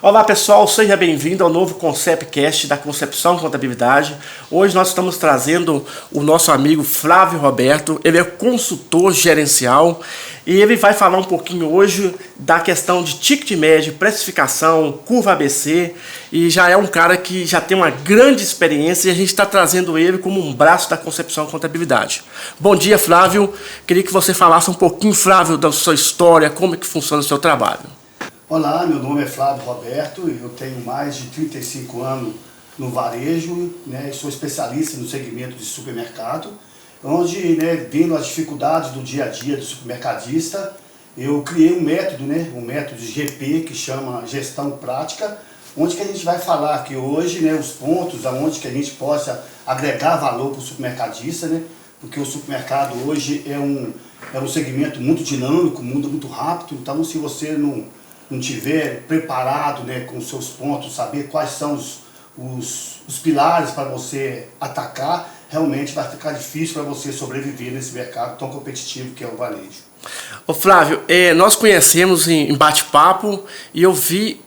Olá pessoal, seja bem-vindo ao novo Conceptcast da Concepção Contabilidade. Hoje nós estamos trazendo o nosso amigo Flávio Roberto, ele é consultor gerencial e ele vai falar um pouquinho hoje da questão de ticket médio, precificação, curva ABC, e já é um cara que já tem uma grande experiência e a gente está trazendo ele como um braço da Concepção Contabilidade. Bom dia, Flávio, queria que você falasse um pouquinho, Flávio, da sua história, como é que funciona o seu trabalho. Olá, meu nome é Flávio Roberto, eu tenho mais de 35 anos no varejo, e sou especialista no segmento de supermercado, onde, vendo as dificuldades do dia a dia do supermercadista, eu criei um método GP, que chama Gestão Prática, onde que a gente vai falar aqui hoje, os pontos aonde que a gente possa agregar valor para o supermercadista, porque o supermercado hoje é um segmento muito dinâmico, muda muito rápido, então se você não tiver preparado com os seus pontos, saber quais são os pilares para você atacar, realmente vai ficar difícil para você sobreviver nesse mercado tão competitivo que é o varejo. Ô Flávio, nós conhecemos em bate-papo e eu vi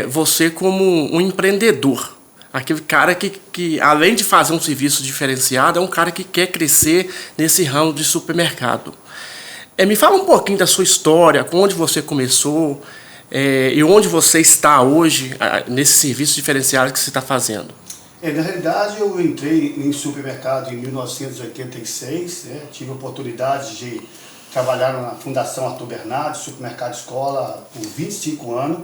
você como um empreendedor. Aquele cara que além de fazer um serviço diferenciado, é um cara que quer crescer nesse ramo de supermercado. Me fala um pouquinho da sua história, onde você começou, e onde você está hoje, nesse serviço diferenciado que você está fazendo? Na realidade, eu entrei em supermercado em 1986, tive a oportunidade de trabalhar na Fundação Arthur Bernardes, supermercado escola, por 25 anos,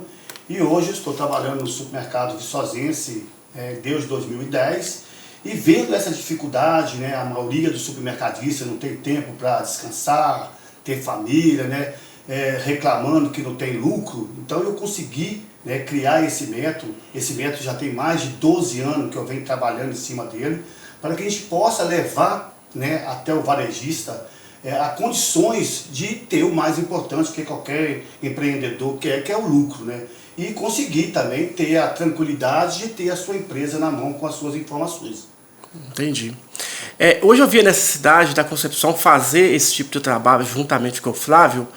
e hoje estou trabalhando no supermercado viçosense desde 2010, e vendo essa dificuldade, a maioria dos supermercadistas não tem tempo para descansar, ter família, reclamando que não tem lucro, então eu consegui criar esse método. Esse método já tem mais de 12 anos que eu venho trabalhando em cima dele, para que a gente possa levar até o varejista a condições de ter o mais importante que qualquer empreendedor quer, que é o lucro, e conseguir também ter a tranquilidade de ter a sua empresa na mão com as suas informações. Entendi. Hoje eu vi a necessidade da Concepção fazer esse tipo de trabalho juntamente com o Flávio,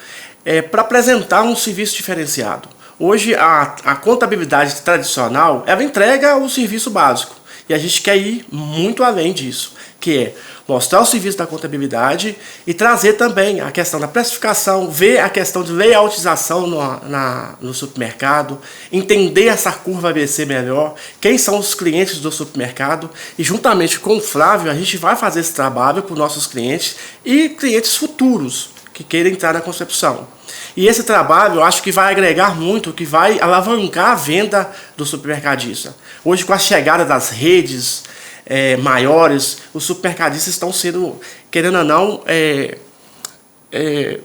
para apresentar um serviço diferenciado. Hoje a contabilidade tradicional, ela entrega o serviço básico e a gente quer ir muito além disso, que é mostrar o serviço da contabilidade e trazer também a questão da precificação, ver a questão de layoutização no supermercado, entender essa curva ABC melhor, quem são os clientes do supermercado, e juntamente com o Flávio a gente vai fazer esse trabalho para os nossos clientes e clientes futuros que queiram entrar na Concepção. E esse trabalho eu acho que vai agregar muito, que vai alavancar a venda do supermercadista. Hoje, com a chegada das redes maiores, os supermercadistas estão sendo, querendo ou não,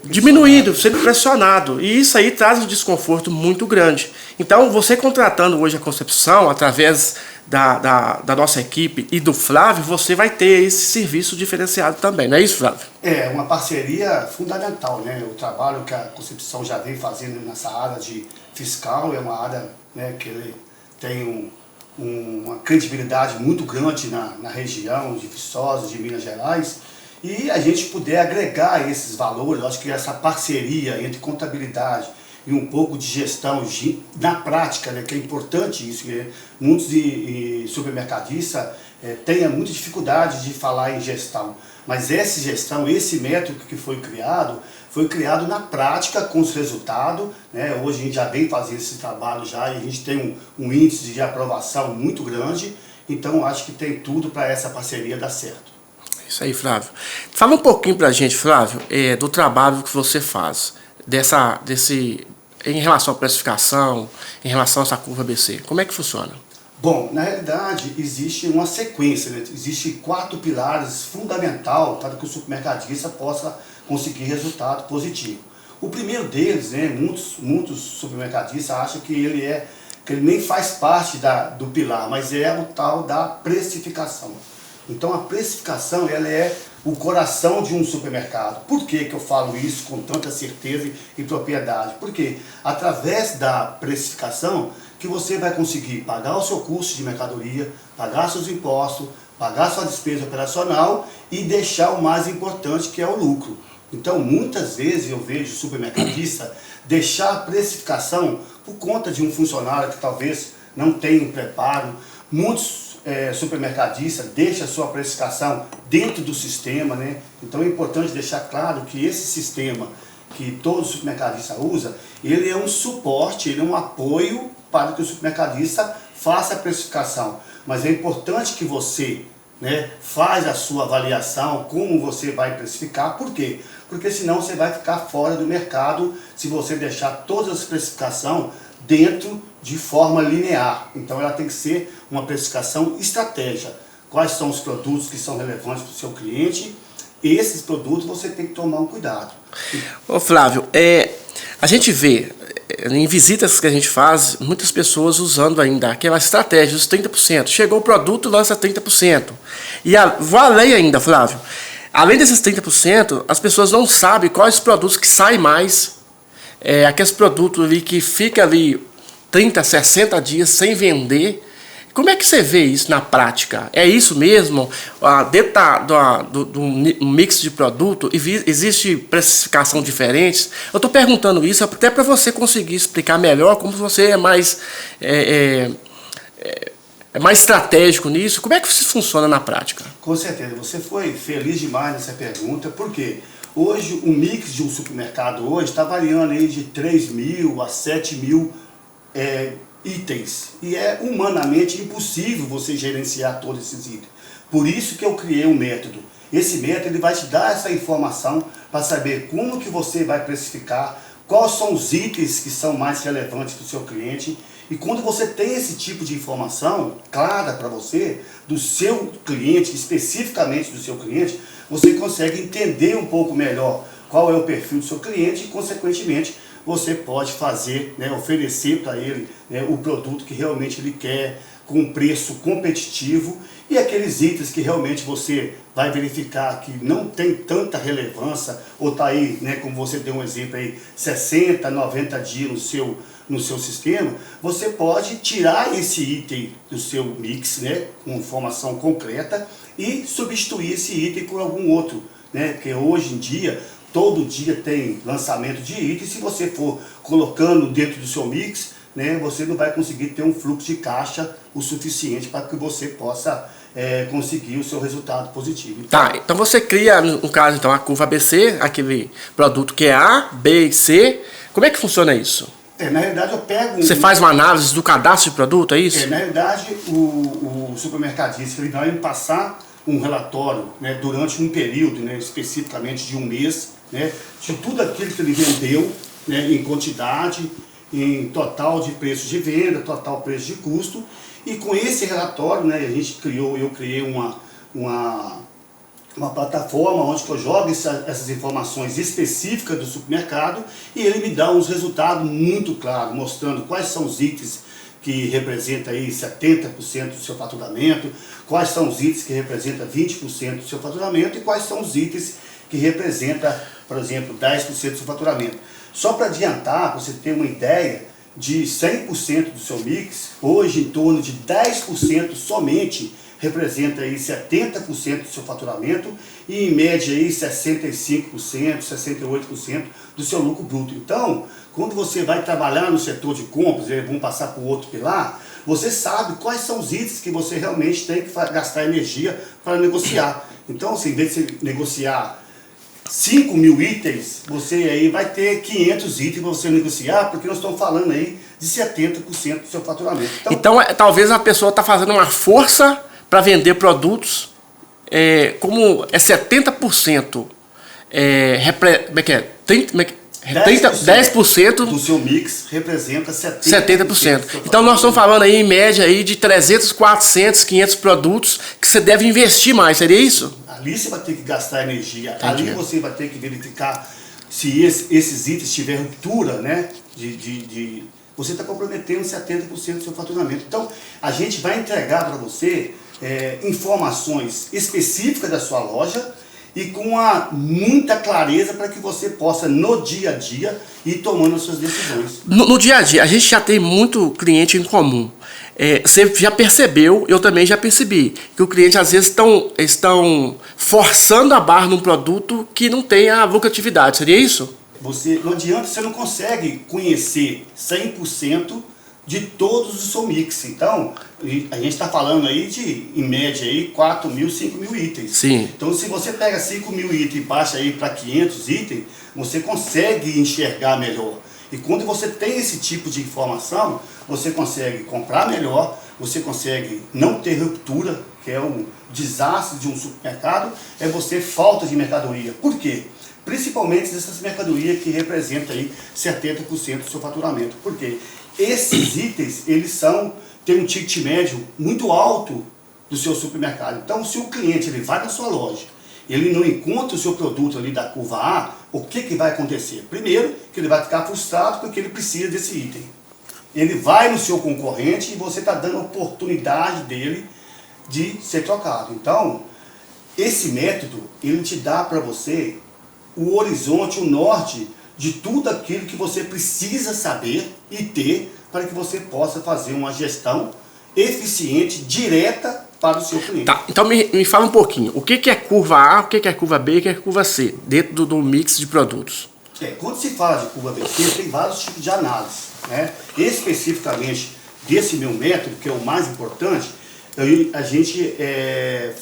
diminuído, sendo pressionado, e isso aí traz um desconforto muito grande. Então, você contratando hoje a Concepção, através da nossa equipe e do Flávio, você vai ter esse serviço diferenciado também, não é isso, Flávio? É uma parceria fundamental, o trabalho que a Concepção já vem fazendo nessa área de fiscal, é uma área que ele tem uma credibilidade muito grande na região de Viçosa, de Minas Gerais, e a gente puder agregar esses valores. Eu acho que essa parceria entre contabilidade e um pouco de gestão na prática, que é importante isso, muitos supermercadistas têm muita dificuldade de falar em gestão, mas essa gestão, esse método que foi criado na prática com os resultados, hoje a gente já vem fazendo esse trabalho já, e a gente tem um índice de aprovação muito grande, então acho que tem tudo para essa parceria dar certo. Isso aí, Flávio. Fala um pouquinho pra gente, Flávio, do trabalho que você faz, em relação à precificação, em relação a essa curva ABC. Como é que funciona? Bom, na realidade existe uma sequência, existe 4 pilares fundamentais para que o supermercadista possa conseguir resultado positivo. O primeiro deles, muitos supermercadistas acham que ele nem faz parte do pilar, mas é o tal da precificação. Então a precificação, ela é o coração de um supermercado. Por que eu falo isso com tanta certeza e propriedade? Porque através da precificação que você vai conseguir pagar o seu custo de mercadoria, pagar seus impostos, pagar sua despesa operacional e deixar o mais importante, que é o lucro. Então muitas vezes eu vejo supermercadista deixar a precificação por conta de um funcionário que talvez não tenha um preparo. Muitos supermercadistas deixam a sua precificação dentro do sistema, né? Então é importante deixar claro que esse sistema que todo supermercadista usa, ele é um suporte, ele é um apoio para que o supermercadista faça a precificação. Mas é importante que você, né, faz a sua avaliação, como você vai precificar. Por quê? Porque senão você vai ficar fora do mercado se você deixar todas as precificações dentro de forma linear. Então ela tem que ser uma precificação estratégia. Quais são os produtos que são relevantes para o seu cliente? Esses produtos você tem que tomar um cuidado. Ô Flávio, a gente vê em visitas que a gente faz, muitas pessoas usando ainda aquela estratégia dos 30%. Chegou o produto, lança 30%. E vou além ainda, Flávio. Além desses 30%, as pessoas não sabem quais produtos que saem mais. Aqueles produtos ali que fica ali 30, 60 dias sem vender. Como é que você vê isso na prática? É isso mesmo? Dentro do mix de produto, existe precificação diferente? Eu estou perguntando isso até para você conseguir explicar melhor como você é mais estratégico nisso. Como é que isso funciona na prática? Com certeza, você foi feliz demais nessa pergunta, porque hoje o mix de um supermercado hoje está variando aí de 3.000 a 7.000 itens, e é humanamente impossível você gerenciar todos esses itens. Por isso que eu criei um método. Esse método ele vai te dar essa informação para saber como que você vai precificar, quais são os itens que são mais relevantes para o seu cliente. E quando você tem esse tipo de informação clara para você, do seu cliente, especificamente do seu cliente, você consegue entender um pouco melhor qual é o perfil do seu cliente e, consequentemente, você pode fazer, né, oferecer para ele, né, o produto que realmente ele quer, com um preço competitivo, e aqueles itens que realmente você vai verificar que não tem tanta relevância, ou está aí, né, como você deu um exemplo aí, 60, 90 dias no seu sistema, você pode tirar esse item do seu mix, né, com informação concreta, e substituir esse item por algum outro, né, porque hoje em dia todo dia tem lançamento de itens. Se você for colocando dentro do seu mix, né, você não vai conseguir ter um fluxo de caixa o suficiente para que você possa conseguir o seu resultado positivo. Então você cria, no caso, então, a curva ABC, aquele produto que é A, B e C. Como é que funciona isso? Na realidade eu pego... Você faz uma análise do cadastro de produto, é isso? Na realidade o supermercadista ele vai me passar um relatório, né, durante um período, né, especificamente de um mês, né, de tudo aquilo que ele vendeu, né, em quantidade, em total de preço de venda, total preço de custo. E com esse relatório, né, eu criei uma plataforma onde eu jogo essas informações específicas do supermercado, e ele me dá uns resultados muito claros, mostrando quais são os itens que representa aí 70% do seu faturamento, quais são os itens que representam 20% do seu faturamento e quais são os itens que representam, por exemplo, 10% do seu faturamento. Só para adiantar, para você ter uma ideia, de 100% do seu mix, hoje em torno de 10% somente representa aí 70% do seu faturamento e em média aí 65%, 68% do seu lucro bruto. Então, quando você vai trabalhar no setor de compras, vamos passar para o outro pilar, você sabe quais são os itens que você realmente tem que gastar energia para negociar. Então, assim, em vez de você negociar 5.000 itens, você aí vai ter 500 itens para você negociar, porque nós estamos falando aí de 70% do seu faturamento. Então talvez a pessoa está fazendo uma força para vender produtos, como é 70%, 10% do seu mix representa 70%. Então nós estamos falando aí em média aí de 300, 400, 500 produtos que você deve investir mais, seria isso? Ali você vai ter que gastar energia. Entendi. Ali você vai ter que verificar se esses itens tiverem ruptura, né, você está comprometendo 70% do seu faturamento. Então a gente vai entregar para você informações específicas da sua loja e com muita clareza para que você possa, no dia a dia, ir tomando as suas decisões. No dia a dia, a gente já tem muito cliente em comum. Você já percebeu, eu também já percebi, que o cliente às vezes estão forçando a barra num produto que não tem a lucratividade, seria isso? não adianta, você não consegue conhecer 100% de todos os seu mix. Então, a gente está falando aí de, em média, aí, 4 mil, 5 mil itens. Sim. Então, se você pega 5 mil itens e baixa aí para 500 itens, você consegue enxergar melhor. E quando você tem esse tipo de informação, você consegue comprar melhor, você consegue não ter ruptura, que é um desastre de um supermercado, é você falta de mercadoria. Por quê? Principalmente essas mercadorias que representam aí 70% do seu faturamento. Por quê? Esses itens, eles têm um ticket médio muito alto do seu supermercado. Então, se o cliente ele vai na sua loja, ele não encontra o seu produto ali da curva A, o que vai acontecer? Primeiro, que ele vai ficar frustrado porque ele precisa desse item. Ele vai no seu concorrente e você está dando a oportunidade dele de ser trocado. Então, esse método, ele te dá para você o horizonte, o norte de tudo aquilo que você precisa saber e ter para que você possa fazer uma gestão eficiente, direta para o seu cliente. Tá, então me fala um pouquinho, o que é curva A, o que é curva B e o que é curva C, dentro do mix de produtos? Quando se fala de curva BC, tem vários tipos de análise, né? Especificamente desse meu método, que é o mais importante, a gente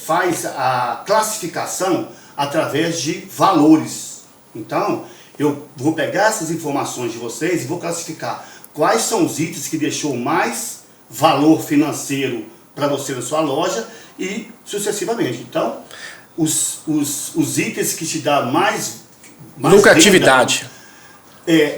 faz a classificação através de valores. Então, eu vou pegar essas informações de vocês e vou classificar quais são os itens que deixou mais valor financeiro para você na sua loja e sucessivamente. Então, os itens que te dão mais lucratividade.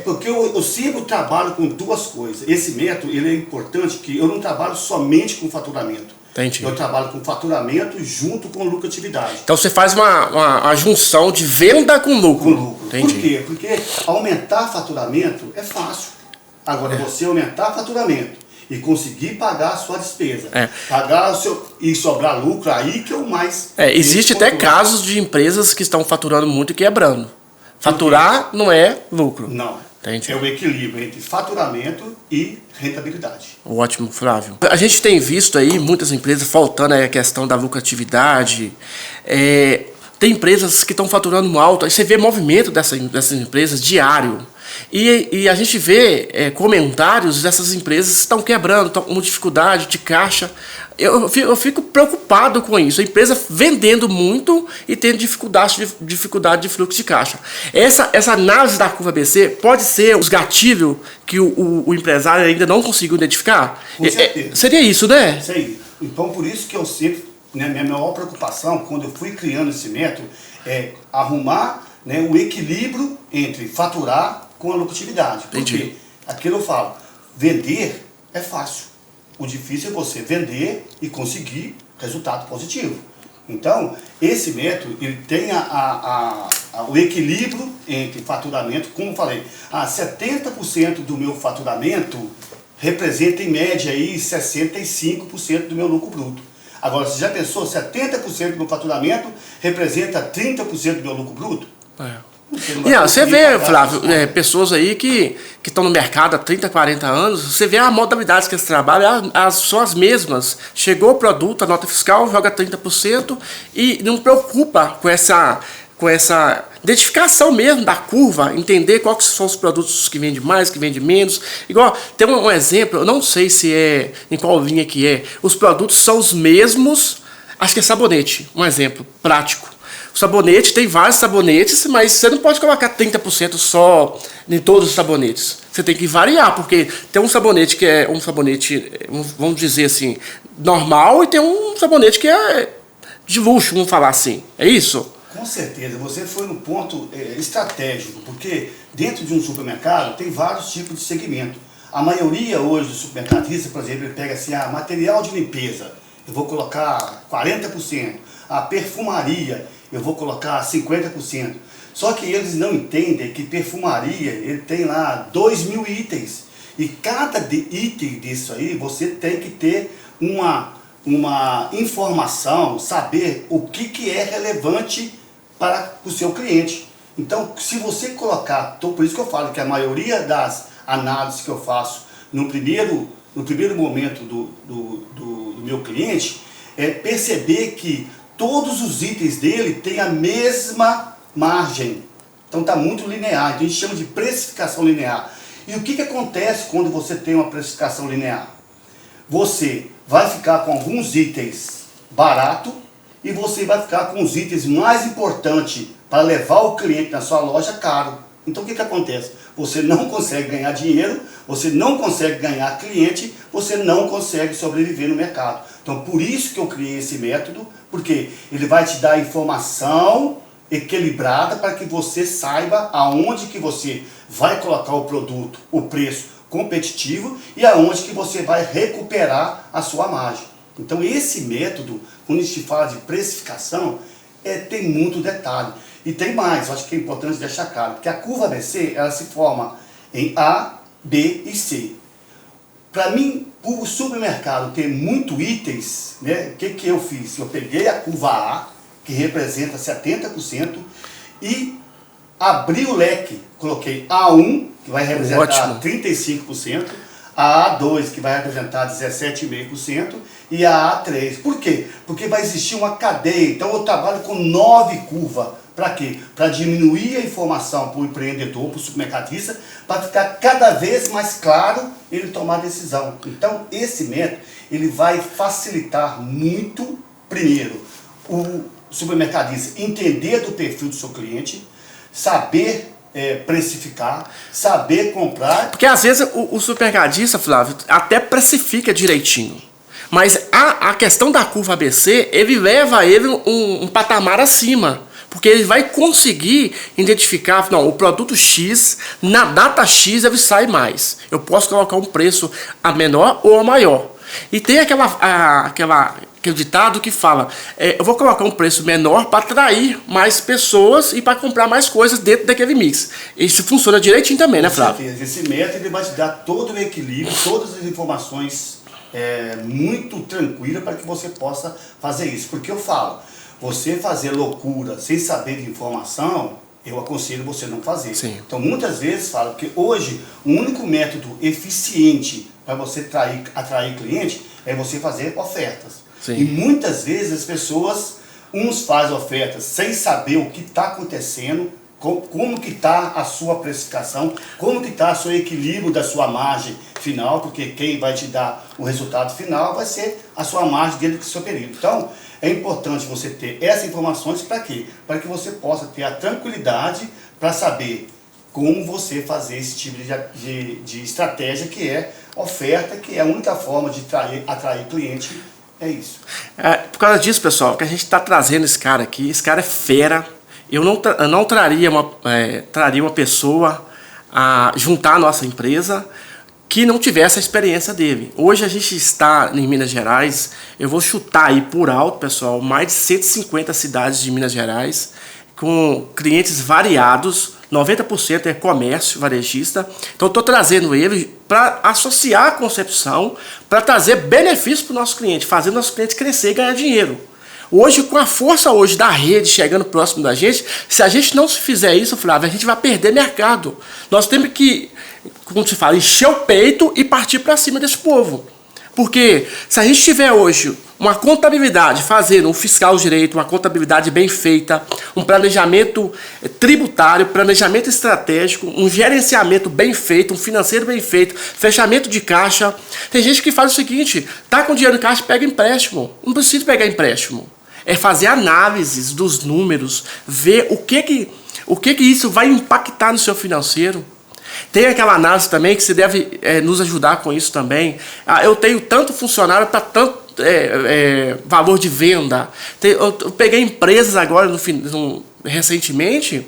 Porque eu sempre trabalho com duas coisas. Esse método ele é importante, que eu não trabalho somente com faturamento. Entendi. Eu trabalho com faturamento junto com lucratividade. Então você faz uma junção de venda com lucro. Com lucro. Entendi. Por quê? Porque aumentar faturamento é fácil. Agora, você aumentar faturamento e conseguir pagar a sua despesa, pagar o seu e sobrar lucro, aí que é o mais... existe até casos de empresas que estão faturando muito e quebrando. Faturar não é lucro. Não. Entendi. É o equilíbrio entre faturamento e rentabilidade. Ótimo, Flávio. A gente tem visto aí muitas empresas faltando a questão da lucratividade. Tem empresas que estão faturando alto. Aí você vê movimento dessas empresas diário. E a gente vê comentários dessas empresas que estão quebrando, estão com dificuldade de caixa. Eu fico preocupado com isso. A empresa vendendo muito e tendo dificuldade de fluxo de caixa. Essa análise da curva BC pode ser os gatilhos que o empresário ainda não conseguiu identificar? Com certeza. Seria isso, né? Isso aí. Então, por isso que eu sempre, minha maior preocupação, quando eu fui criando esse método, é arrumar o equilíbrio entre faturar com a lucratividade. Porque aquilo eu falo, vender é fácil. O difícil é você vender e conseguir resultado positivo. Então, esse método ele tem o equilíbrio entre faturamento, como eu falei, 70% do meu faturamento representa em média aí 65% do meu lucro bruto. Agora, você já pensou, 70% do meu faturamento representa 30% do meu lucro bruto? Você vê, Flávio, pessoas aí que estão no mercado há 30, 40 anos, você vê a modalidade que eles trabalham, são as mesmas. Chegou o produto, a nota fiscal, joga 30% e não preocupa com essa identificação mesmo da curva, entender quais são os produtos que vendem mais, que vendem menos. Igual, tem um exemplo, eu não sei se em qual linha que é, os produtos são os mesmos, acho que é sabonete, um exemplo prático. O sabonete, tem vários sabonetes, mas você não pode colocar 30% só em todos os sabonetes. Você tem que variar, porque tem um sabonete que é um sabonete, vamos dizer assim, normal, e tem um sabonete que é de luxo, vamos falar assim. É isso? Com certeza, você foi no ponto estratégico, porque dentro de um supermercado tem vários tipos de segmento. A maioria hoje do supermercadista, por exemplo, ele pega assim, material de limpeza, eu vou colocar 40%, a perfumaria, eu vou colocar 50%. Só que eles não entendem que perfumaria, ele tem lá 2.000 itens. E cada item disso aí, você tem que ter uma informação, saber o que é relevante para o seu cliente. Então, se você colocar, por isso que eu falo que a maioria das análises que eu faço no primeiro momento do meu cliente, é perceber que todos os itens dele têm a mesma margem. Então está muito linear, então a gente chama de precificação linear. E o que acontece quando você tem uma precificação linear? Você vai ficar com alguns itens barato e você vai ficar com os itens mais importantes para levar o cliente na sua loja caro. Então o que acontece? Você não consegue ganhar dinheiro, você não consegue ganhar cliente, você não consegue sobreviver no mercado. Então por isso que eu criei esse método, porque ele vai te dar informação equilibrada para que você saiba aonde que você vai colocar o produto, o preço competitivo e aonde que você vai recuperar a sua margem. Então esse método, quando a gente fala de precificação, tem muito detalhe. E tem mais, eu acho que é importante deixar claro, porque a curva ABC, ela se forma em A, B e C. Para mim, o supermercado ter muito itens, né, o que eu fiz? Eu peguei a curva A, que representa 70%, e abri o leque, coloquei A1, que vai representar 35%, a A2, que vai representar 17,5%, e a A3. Por quê? Porque vai existir uma cadeia, então eu trabalho com 9 curvas. Para quê? Para diminuir a informação para o empreendedor, para o supermercadista, para ficar cada vez mais claro ele tomar decisão. Então, esse método, ele vai facilitar muito, primeiro, o supermercadista entender do perfil do seu cliente, saber precificar, saber comprar. Porque às vezes o supermercadista, Flávio, até precifica direitinho. Mas a questão da curva ABC, ele leva ele um patamar acima. Porque ele vai conseguir identificar, não, o produto X, na data X ele sai mais. Eu posso colocar um preço a menor ou a maior. E tem aquele ditado que fala, eu vou colocar um preço menor para atrair mais pessoas e para comprar mais coisas dentro daquele mix. Isso funciona direitinho também, né, Flávio? Com certeza. Esse método ele vai te dar todo o equilíbrio, todas as informações muito tranquilas para que você possa fazer isso. Porque eu falo, você fazer loucura sem saber de informação, eu aconselho você não fazer. Sim. Então muitas vezes falo que hoje o único método eficiente para você atrair cliente é você fazer ofertas. Sim. E muitas vezes as pessoas, uns fazem ofertas sem saber o que está acontecendo, como que está a sua precificação, como que está o seu equilíbrio da sua margem final, porque quem vai te dar o resultado final vai ser a sua margem dentro do seu período. Então, é importante você ter essas informações para quê? Para que você possa ter a tranquilidade para saber como você fazer esse tipo de estratégia, que é oferta, que é a única forma de atrair cliente, é isso. Por causa disso, pessoal, que a gente está trazendo esse cara aqui, esse cara é fera. Eu não traria uma pessoa a juntar a nossa empresa que não tivesse a experiência dele. Hoje a gente está em Minas Gerais, eu vou chutar aí por alto, pessoal, mais de 150 cidades de Minas Gerais, com clientes variados, 90% é comércio varejista. Então eu estou trazendo ele para associar a concepção, para trazer benefícios para o nosso cliente, fazer o nosso cliente crescer e ganhar dinheiro. Hoje, com a força hoje da rede chegando próximo da gente, se a gente não fizer isso, Flávio, a gente vai perder mercado. Nós temos que, como se fala, encher o peito e partir para cima desse povo. Porque se a gente tiver hoje uma contabilidade fazendo um fiscal direito, uma contabilidade bem feita, um planejamento tributário, planejamento estratégico, um gerenciamento bem feito, um financeiro bem feito, fechamento de caixa. Tem gente que faz o seguinte, tá com dinheiro em caixa, pega empréstimo. Não precisa pegar empréstimo. É fazer análises dos números, ver o que isso vai impactar no seu financeiro. Tem aquela análise também que você deve nos ajudar com isso também. Eu tenho tanto funcionário para tanto valor de venda. Eu peguei empresas agora recentemente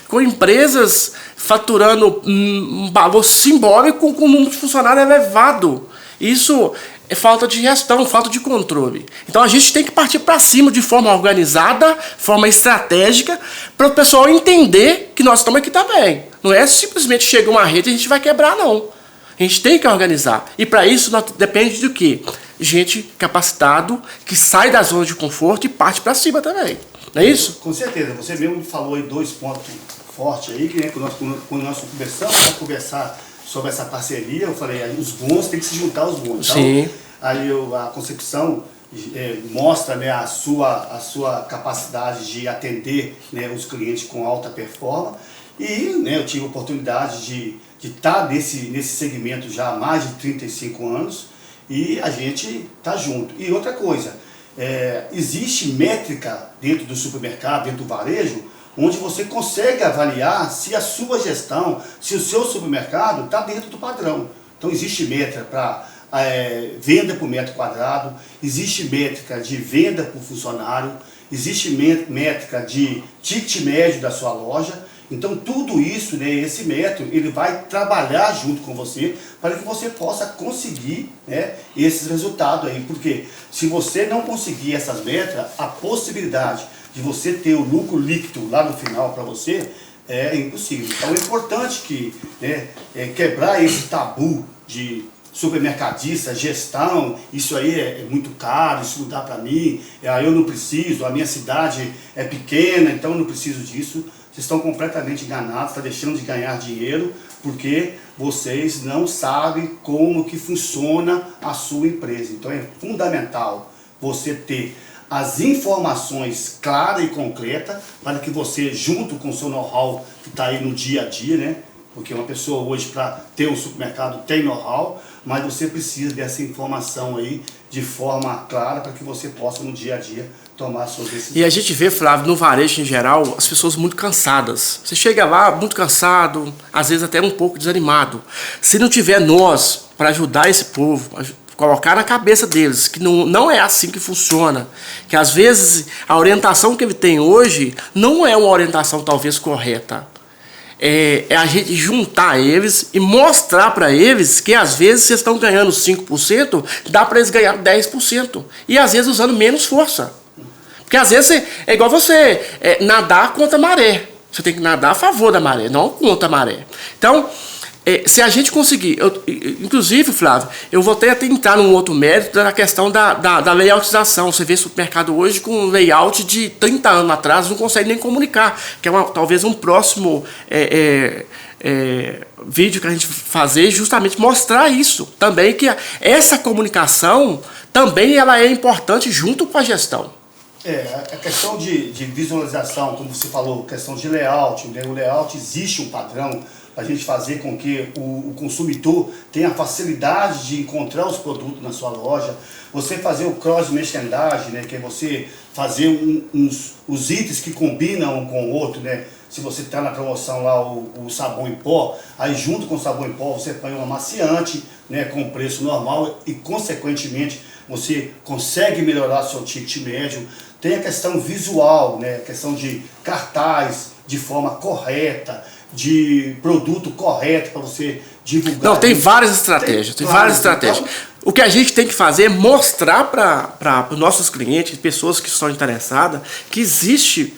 com empresas faturando um valor simbólico com um número de funcionário elevado. Isso é falta de gestão, falta de controle. Então a gente tem que partir para cima de forma organizada, forma estratégica, para o pessoal entender que nós estamos aqui também. Não é simplesmente chegar uma rede e a gente vai quebrar, não. A gente tem que organizar. E para isso depende do quê? Gente capacitado, que sai da zona de conforto e parte para cima também. Não é isso? Com certeza. Você mesmo falou aí 2 pontos fortes aí, que quando nós conversamos para conversar sobre essa parceria, eu falei, aí os bons tem que se juntar aos bons. Então, sim. Aí a concepção mostra, né, a sua capacidade de atender, né, os clientes com alta performance. E né, eu tive a oportunidade de estar nesse segmento já há mais de 35 anos e a gente está junto. E outra coisa, existe métrica dentro do supermercado, dentro do varejo, onde você consegue avaliar se a sua gestão, se o seu supermercado está dentro do padrão. Então existe métrica para venda por metro quadrado, existe métrica de venda por funcionário, existe métrica de ticket médio da sua loja. Então tudo isso, né, esse método, ele vai trabalhar junto com você para que você possa conseguir, né, esses resultados aí. Porque se você não conseguir essas métricas, a possibilidade de você ter o lucro líquido lá no final para você é impossível. Então é importante que, né, quebrar esse tabu de supermercadista, gestão, isso aí é muito caro, isso não dá para mim, eu não preciso, a minha cidade é pequena, então eu não preciso disso. Vocês estão completamente enganados, estão deixando de ganhar dinheiro porque vocês não sabem como que funciona a sua empresa. Então é fundamental você ter as informações claras e concretas para que você, junto com o seu know-how que está aí no dia a dia, né? Porque uma pessoa hoje, para ter um supermercado, tem know-how, mas você precisa dessa informação aí de forma clara para que você possa, no dia a dia, tomar suas decisões. E a gente vê, Flávio, no varejo em geral, as pessoas muito cansadas. Você chega lá muito cansado, às vezes até um pouco desanimado. Se não tiver nós para ajudar esse povo, colocar na cabeça deles que não é assim que funciona, que às vezes a orientação que ele tem hoje não é uma orientação talvez correta. É a gente juntar eles e mostrar para eles que às vezes vocês estão ganhando 5%, dá para eles ganhar 10%. E às vezes usando menos força. Porque às vezes é igual você nadar contra a maré. Você tem que nadar a favor da maré, não contra a maré. Então, se a gente conseguir... inclusive, Flávio, eu vou até entrar num outro mérito da questão da layoutização. Você vê supermercado hoje com um layout de 30 anos atrás, não consegue nem comunicar. Que é talvez um próximo vídeo que a gente fazer, justamente mostrar isso. Também que essa comunicação também ela é importante junto com a gestão. A questão de visualização, como você falou, questão de layout, né? O layout existe um padrão para a gente fazer com que o consumidor tenha a facilidade de encontrar os produtos na sua loja. Você fazer o cross-merchandising, né? Que é você fazer os itens que combinam um com o outro, né? Se você está na promoção lá o sabão em pó, aí junto com o sabão em pó você põe um amaciante, né, com preço normal e consequentemente você consegue melhorar seu ticket médio. Tem a questão visual, né, a questão de cartaz de forma correta, de produto correto para você divulgar. Não, tem várias estratégias, tem várias estratégias. Então, o que a gente tem que fazer é mostrar para os nossos clientes, pessoas que estão interessadas, que existe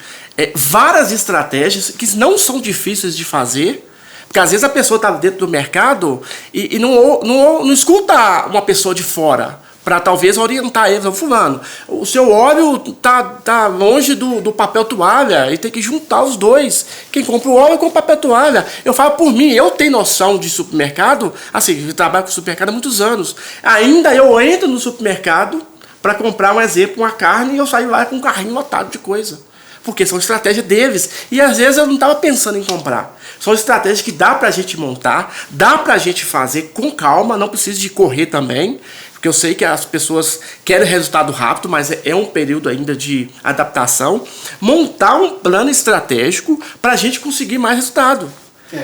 várias estratégias que não são difíceis de fazer, porque às vezes a pessoa está dentro do mercado e não escuta uma pessoa de fora para talvez orientar eles. Fulano, o seu óleo tá longe do papel toalha, e tem que juntar os dois. Quem compra o óleo compra papel toalha. Eu falo por mim, eu tenho noção de supermercado, assim, eu trabalho com supermercado há muitos anos. Ainda eu entro no supermercado para comprar, um exemplo, uma carne, e eu saio lá com um carrinho lotado de coisa. Porque são estratégias deles. E às vezes eu não estava pensando em comprar. São estratégias que dá para a gente montar, dá para a gente fazer com calma, não precisa de correr também. Porque eu sei que as pessoas querem resultado rápido, mas é um período ainda de adaptação. Montar um plano estratégico para a gente conseguir mais resultado.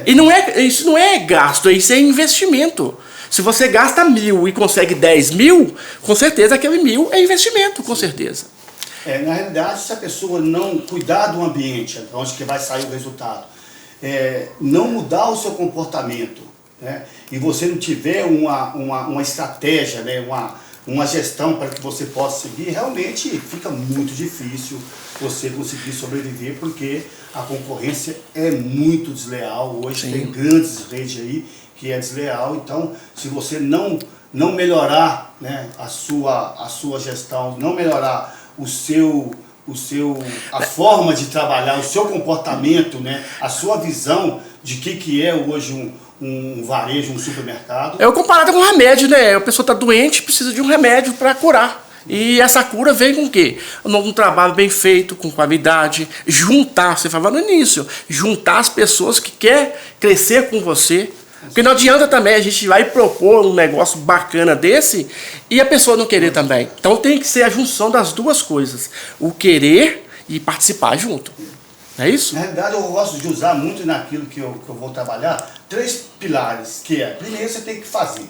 E isso não é gasto, isso é investimento. Se você gasta 1.000 e consegue 10.000, com certeza aquele 1.000 é investimento, com certeza. Na realidade, se a pessoa não cuidar do ambiente, onde que vai sair o resultado, não mudar o seu comportamento, né, e você não tiver uma estratégia, né, uma gestão para que você possa seguir, realmente fica muito difícil você conseguir sobreviver, porque a concorrência é muito desleal. Hoje tem grandes redes aí que é desleal. Então, se você não melhorar, né, a sua gestão, não melhorar a forma de trabalhar, o seu comportamento, né, a sua visão de que é hoje um varejo, um supermercado. É comparado com um remédio, né? A pessoa está doente, precisa de um remédio para curar. E essa cura vem com o quê? Um trabalho bem feito, com qualidade, juntar, você falava no início, juntar as pessoas que querem crescer com você. Porque não adianta também a gente vai propor um negócio bacana desse e a pessoa não querer também. Então tem que ser a junção das duas coisas, o querer e participar junto. É isso? Na realidade, eu gosto de usar muito naquilo que eu vou trabalhar, 3 pilares, que é, primeiro você tem que fazer,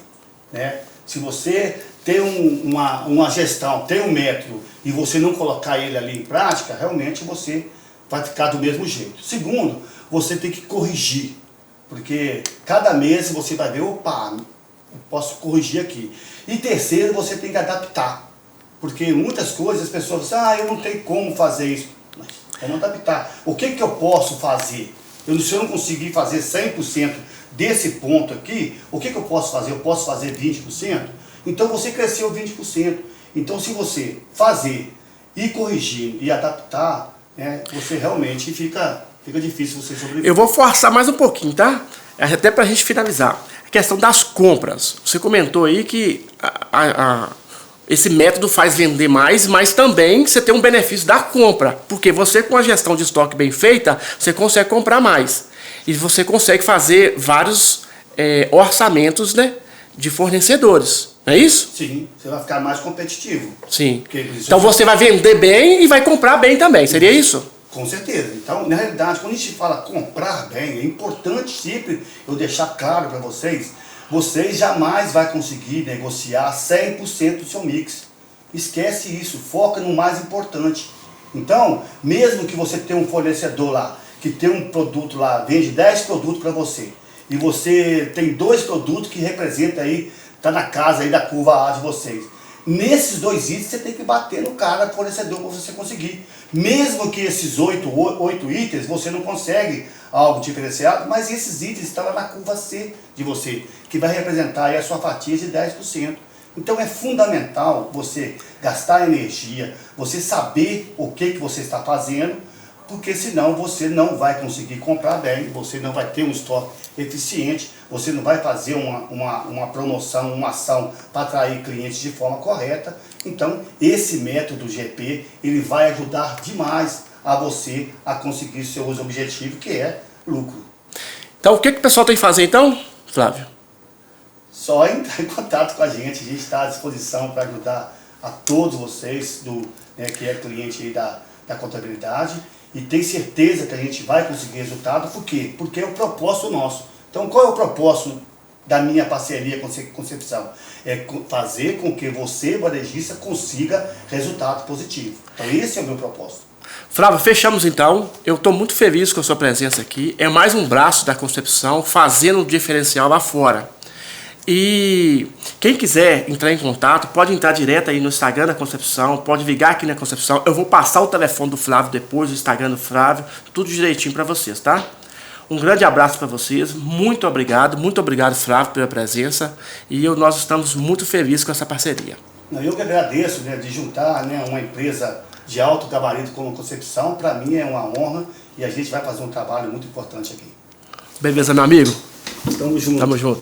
né? Se você tem uma gestão, tem um método, e você não colocar ele ali em prática, realmente você vai ficar do mesmo jeito. Segundo, você tem que corrigir, porque cada mês você vai ver, opa, eu posso corrigir aqui. E terceiro, você tem que adaptar, porque muitas coisas as pessoas dizem, eu não tenho como fazer isso. Mas vamos adaptar. O que eu posso fazer? Se eu não conseguir fazer 100% desse ponto aqui, o que eu posso fazer? Eu posso fazer 20%? Então você cresceu 20%. Então se você fazer e corrigir e adaptar, né, você realmente fica difícil você sobreviver. Eu vou forçar mais um pouquinho, tá? Até pra gente finalizar. A questão das compras. Você comentou aí que esse método faz vender mais, mas também você tem um benefício da compra. Porque você, com a gestão de estoque bem feita, você consegue comprar mais. E você consegue fazer vários orçamentos, né, de fornecedores. Não é isso? Sim, você vai ficar mais competitivo. Sim. Então você vai vender bem e vai comprar bem também, seria isso? Com certeza. Então, na realidade, quando a gente fala comprar bem, é importante sempre eu deixar claro para vocês, vocês jamais vão conseguir negociar 100% do seu mix. Esquece isso, foca no mais importante. Então, mesmo que você tenha um fornecedor lá, que tem um produto lá, vende 10 produtos para você, e você tem 2 produtos que representam aí, tá na casa aí da curva A de vocês. Nesses 2 itens você tem que bater no cara fornecedor para você conseguir. Mesmo que esses 8 itens você não consegue algo diferenciado, mas esses itens estão lá na curva C de você, que vai representar aí a sua fatia de 10%. Então é fundamental você gastar energia, você saber o que você está fazendo, porque senão você não vai conseguir comprar bem, você não vai ter um estoque eficiente, você não vai fazer uma promoção, uma ação para atrair clientes de forma correta. Então esse método GP, ele vai ajudar demais a você a conseguir seus objetivos, que é lucro. Então o que o pessoal tem que fazer então, Flávio? Só entrar em contato com a gente está à disposição para ajudar a todos vocês, que é cliente aí da contabilidade, e tem certeza que a gente vai conseguir resultado. Por quê? Porque é o propósito nosso. Então qual é o propósito da minha parceria com Concepção? É fazer com que você, varejista, consiga resultado positivo. Então esse é o meu propósito. Flávio, fechamos então. Eu estou muito feliz com a sua presença aqui. É mais um braço da Concepção fazendo um diferencial lá fora. E quem quiser entrar em contato, pode entrar direto aí no Instagram da Concepção, pode ligar aqui na Concepção. Eu vou passar o telefone do Flávio depois, o Instagram do Flávio, tudo direitinho para vocês, tá? Um grande abraço para vocês, muito obrigado Flávio pela presença, e nós estamos muito felizes com essa parceria. Eu que agradeço, de juntar, uma empresa de alto gabarito como a Concepção. Para mim é uma honra, e a gente vai fazer um trabalho muito importante aqui. Beleza, meu amigo? Tamo junto. Tamo junto.